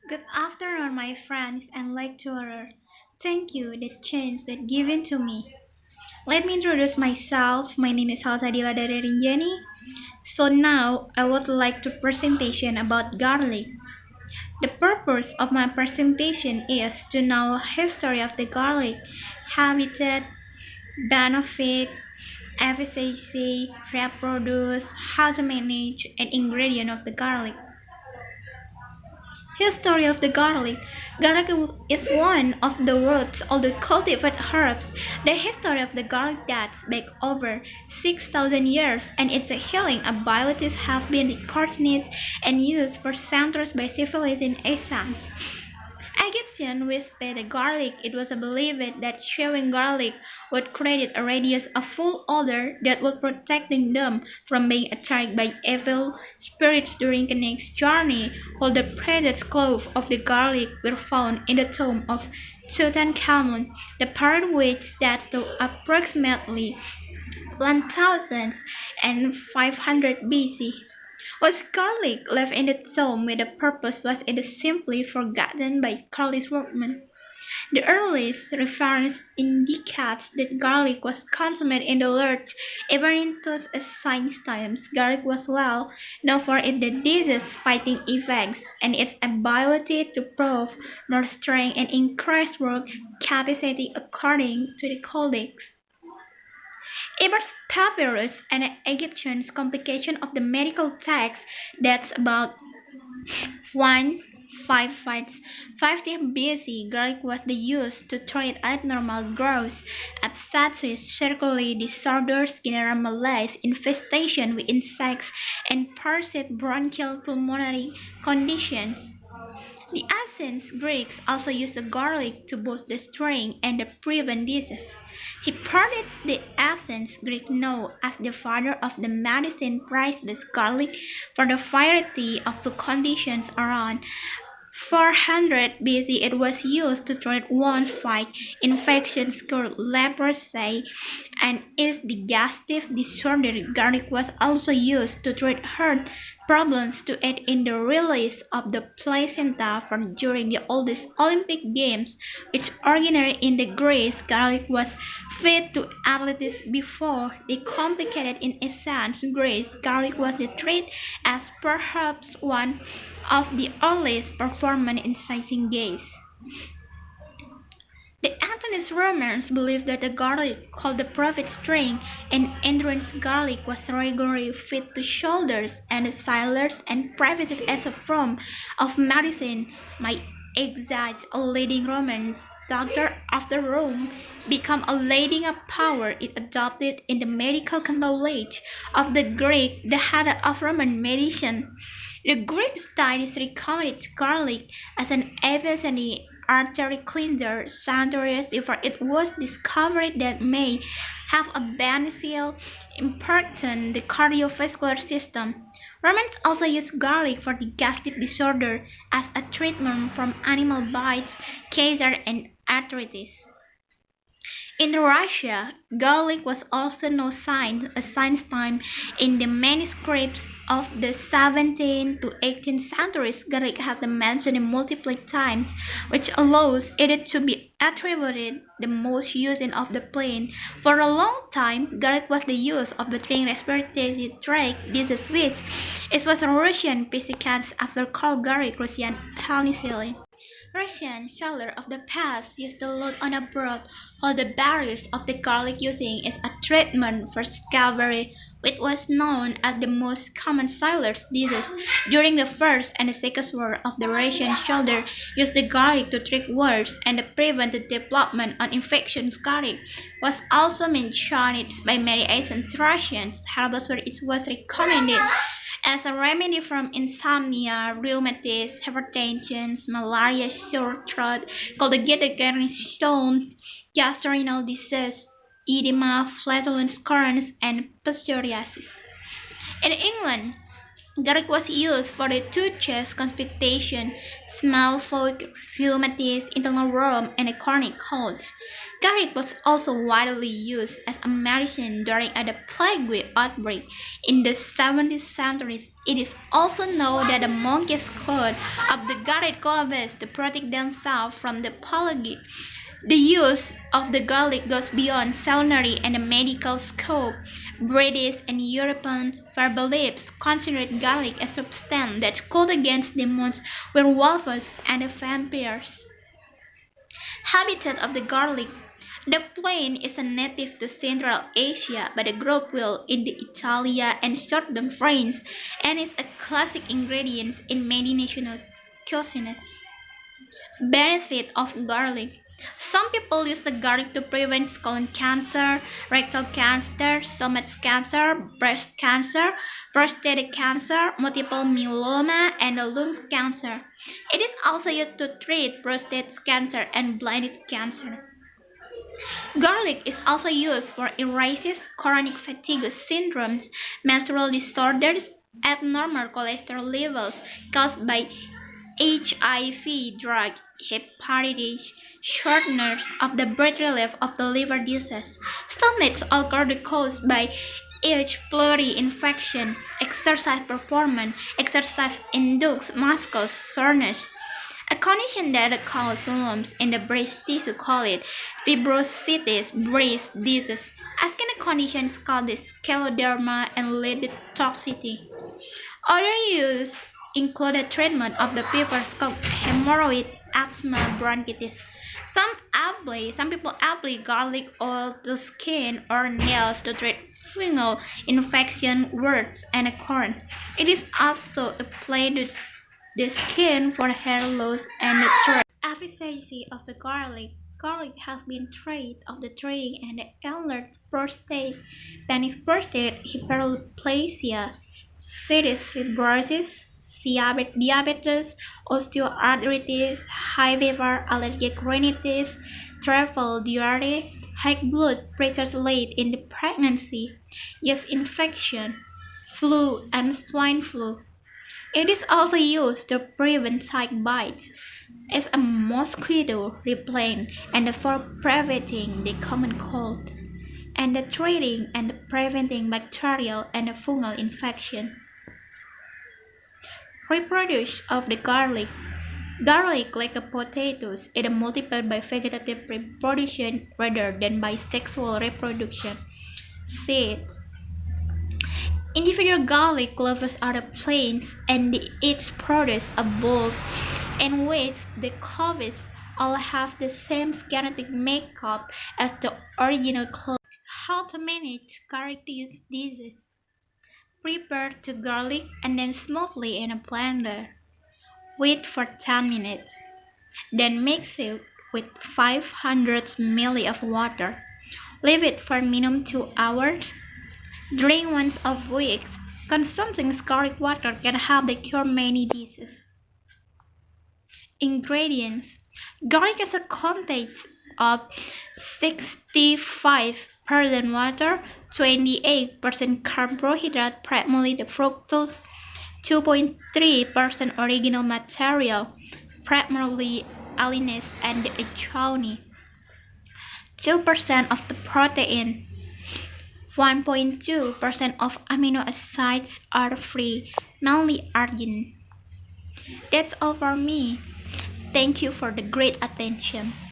Good afternoon, my friends and lecturer. Thank you the chance that given to me. Let me introduce myself. My name is Salsadilla dari Rinjani. So now I would like to presentation about garlic. The purpose of my presentation is to know history of the garlic, habitat, benefit, efficacy, reproduce, how to manage, and ingredient of the garlic. History of the garlic. Garlic is one of the world's oldest cultivated herbs. The history of the garlic dates back over 6,000 years, and its healing abilities have been recorded and used for centuries by civilization ancients. Egyptians whispered the garlic. It was believed that chewing garlic would create a radius of full odor that would protect them from being attacked by evil spirits during the next journey, while the precious cloves of the garlic were found in the tomb of Tutankhamun, the period which dates to approximately 1500 BC. Was garlic left in the tomb with a purpose? Was it simply forgotten by careless workmen? The earliest reference indicates that garlic was consumed in the large, even into science times. Garlic was well known for its disease-fighting effects and its ability to prove more strength and increase work capacity according to the codex. Eber's papyrus, an Egyptian complication of the medical text that's about 155 BC. Garlic was used to treat abnormal growth, abscesses, circulatory disorders, general malaise, infestation with insects, and persistent bronchial pulmonary conditions. The ancient Greeks also used the garlic to boost the strength and to prevent disease. Hippocrates, the ancient Greek known as the father of the medicine, praised this garlic for the variety of the conditions around 400 BC. It was used to treat wound, fight infections, cure leprosy, and its digestive disorder. Garlic was also used to treat heart problems to aid in the release of the placenta from during the oldest Olympic Games, which originated in the Greece. Garlic was fed to athletes before they competed in ancient Greece. Garlic was treated as perhaps one of the earliest performance in sizing games. The ancient Romans believed that the garlic, called the prophet string, and endurance garlic, was regularly fed to soldiers and sailors and practiced as a form of medicine. My exact a leading Roman doctor after Rome became a leading power. It adopted in the medical knowledge of the Greek, the head of Roman medicine. The Greek studies recommended garlic as an efficient artery cleanser centuries before it was discovered that may have a beneficial impact on the cardiovascular system. Romans also used garlic for digestive disorder as a treatment from animal bites, cancer, and arthritis. In Russia, garlic was also no sign a science time in the manuscripts of the 17th to 18th centuries. Garlic has been mentioned multiple times, which allows it to be attributed the most using of the plant. For a long time, garlic was the use of the treating respiratory tract disease, which it was a Russian pesticide after called garlic Russian penicillin. Russian sailors of the past used to load on a boat while the berries of the garlic using is a treatment for scabbery, which was known as the most common sailor's disease. During the First and the Second War of the Russian soldiers used the garlic to treat wounds and to prevent the development of infections. Garlic was also mentioned by many ancient Russians herbs where it was recommended as a remedy from insomnia, rheumatism, hypertension, malaria, sore throat, colligated kidney stones, gastrointestinal disease, edema, flatulence, corns, and psoriasis. In England, garlic was used for the toothache, constipation, smallpox, rheumatism, internal worm, and a chronic cold. Garlic was also widely used as a medicine during the plague outbreak in the 17th century. It is also known that the monkeys could of the garlic cloves to protect themselves from the plague. The use of the garlic goes beyond culinary and the medical scope. British and European beliefs considered garlic a substance that could against demons, werewolves, and vampires. Habitat of the garlic. The plant is a native to Central Asia, but it grows well in the Italia and southern France, and is a classic ingredient in many national cuisines. Benefit of garlic. Some people use the garlic to prevent colon cancer, rectal cancer, stomach cancer, breast cancer, prostate cancer, multiple myeloma, and lung cancer. It is also used to treat prostate cancer and bladder cancer. Garlic is also used for illnesses, chronic fatigue syndromes, menstrual disorders, abnormal cholesterol levels caused by HIV drug, hepatitis, shortness of the birth relief of the liver disease, stomach ulcer caused by H. pylori infection, exercise performance, exercise-induced muscle soreness, a condition that causes lumps in the breast tissue called fibrositis breast disease. A skin condition is called scleroderma and lipid toxicity. Other use include the treatment of the fevers called hemorrhoid, asthma, bronchitis. Some people apply garlic oil to skin or nails to treat fungal infection, warts, and corn. It is also applied to the skin for hair loss and the throat. Efficacy of the garlic. Garlic has been tried of the treating and the enlarged prostate, penis prostate hyperplasia, cystic fibrosis, diabetes, osteoarthritis, high fever, allergic rhinitis, travel diarrhea, high blood pressure late in the pregnancy, yeast infection, flu, and swine flu. It is also used to prevent tick bites as a mosquito repellent and for preventing the common cold, and the treating and preventing bacterial and fungal infection. Reproduce of the garlic. Garlic, like the potatoes, is multiplied by vegetative reproduction rather than by sexual reproduction. Seeds. Individual garlic cloves are the plants, and each produce a bulb in which the cloves all have the same genetic makeup as the original clove. How to manage garlic disease? Prepare the garlic and then smoothly in a blender. Wait for 10 minutes. Then mix it with 500 ml of water. Leave it for minimum 2 hours. Drink once a week. Consuming garlic water can help to cure many diseases. Ingredients. Garlic has a content of 65% water, 28% carbohydrate, primarily the fructose, 2.3% original material, primarily alanine and ethionine, 2% of the protein, 1.2% of amino acids are free, mainly arginine. That's all for me. Thank you for the great attention.